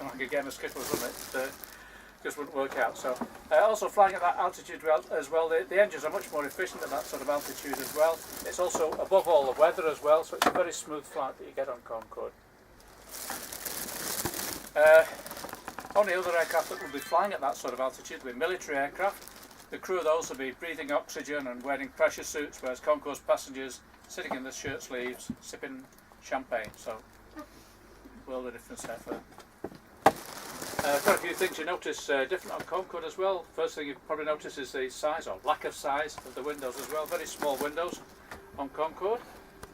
like a game of skittles, wouldn't it? Just wouldn't work out. So also flying at that altitude as well, the engines are much more efficient at that sort of altitude as well. It's also above all the weather as well, so it's a very smooth flight that you get on Concorde. Only other aircraft that will be flying at that sort of altitude will be military aircraft. The crew of those will be breathing oxygen and wearing pressure suits, whereas Concorde's passengers sitting in the shirt sleeves sipping champagne. So, world of difference there for them. Quite a few things you notice different on Concorde as well. First thing you probably notice is the size or lack of size of the windows as well. Very small windows on Concorde.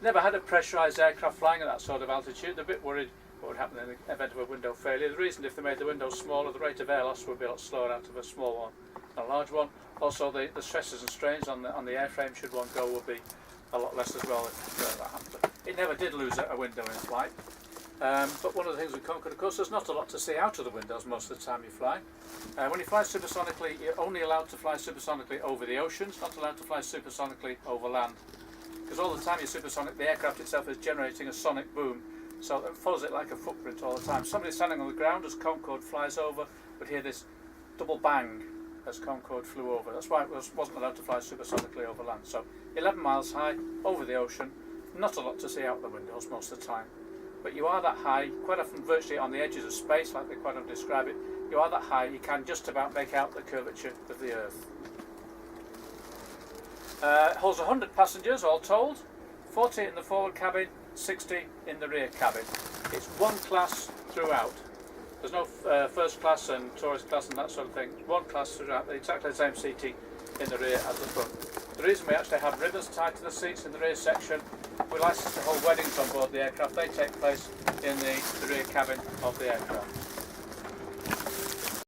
Never had a pressurised aircraft flying at that sort of altitude. They're a bit worried what would happen in the event of a window failure. The reason, if they made the windows smaller, the rate of air loss would be a lot slower out of a small one than a large one. Also, the stresses and strains on the airframe should one go would be a lot less as well if that happened. It never did lose a window in flight. But one of the things with Concorde, of course, there's not a lot to see out of the windows most of the time you fly. When you fly supersonically, you're only allowed to fly supersonically over the oceans, not allowed to fly supersonically over land. Because all the time you're supersonic, the aircraft itself is generating a sonic boom, so it follows it like a footprint all the time. Somebody standing on the ground as Concorde flies over would hear this double bang as Concorde flew over. That's why it wasn't allowed to fly supersonically over land. So 11 miles high, over the ocean, not a lot to see out the windows most of the time. But you are that high, quite often virtually on the edges of space, like they quite often describe it, you are that high, you can just about make out the curvature of the Earth. It holds 100 passengers all told, 40 in the forward cabin, 60 in the rear cabin. It's one class throughout. There's no first class and tourist class and that sort of thing. One class throughout, exactly the same seating in the rear as the front. The reason we actually have ribbons tied to the seats in the rear section, we license to hold weddings on board the aircraft. They take place in the rear cabin of the aircraft.